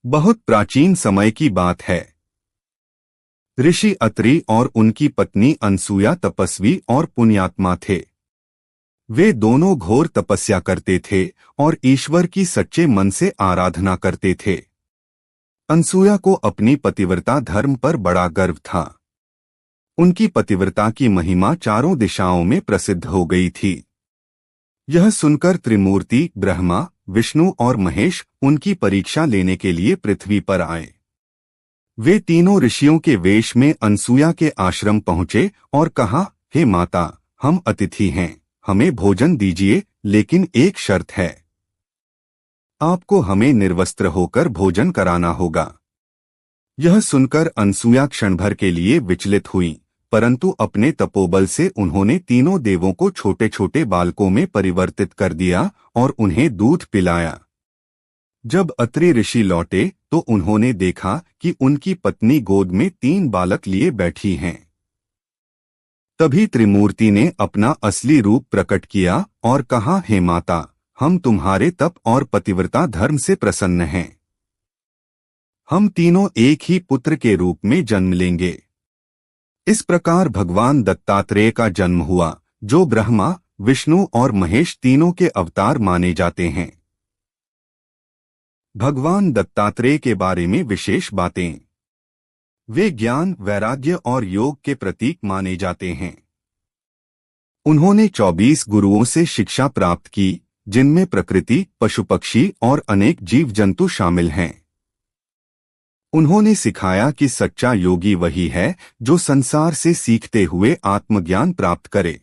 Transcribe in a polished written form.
बहुत प्राचीन समय की बात है। ऋषि अत्रि और उनकी पत्नी अनसुया तपस्वी और पुण्यात्मा थे। वे दोनों घोर तपस्या करते थे और ईश्वर की सच्चे मन से आराधना करते थे। अनसुया को अपनी पतिव्रता धर्म पर बड़ा गर्व था। उनकी पतिव्रता की महिमा चारों दिशाओं में प्रसिद्ध हो गई थी। यह सुनकर त्रिमूर्ति ब्रह्मा, विष्णु और महेश उनकी परीक्षा लेने के लिए पृथ्वी पर आए। वे तीनों ऋषियों के वेश में अनसुया के आश्रम पहुंचे और कहा, हे माता, हम अतिथि हैं, हमें भोजन दीजिए, लेकिन एक शर्त है। आपको हमें निर्वस्त्र होकर भोजन कराना होगा। यह सुनकर अनसुया क्षण भर के लिए विचलित हुई, परंतु अपने तपोबल से उन्होंने तीनों देवों को छोटे छोटे बालकों में परिवर्तित कर दिया और उन्हें दूध पिलाया। जब अत्रि ऋषि लौटे तो उन्होंने देखा कि उनकी पत्नी गोद में 3 बालक लिए बैठी हैं। तभी त्रिमूर्ति ने अपना असली रूप प्रकट किया और कहा, हे माता, हम तुम्हारे तप और पतिव्रता धर्म से प्रसन्न हैं। हम तीनों एक ही पुत्र के रूप में जन्म लेंगे। इस प्रकार भगवान दत्तात्रेय का जन्म हुआ, जो ब्रह्मा, विष्णु और महेश तीनों के अवतार माने जाते हैं। भगवान दत्तात्रेय के बारे में विशेष बातें। वे ज्ञान, वैराग्य और योग के प्रतीक माने जाते हैं। उन्होंने 24 गुरुओं से शिक्षा प्राप्त की, जिनमें प्रकृति, पशु पक्षी और अनेक जीव जंतु शामिल हैं। उन्होंने सिखाया कि सच्चा योगी वही है जो संसार से सीखते हुए आत्मज्ञान प्राप्त करे।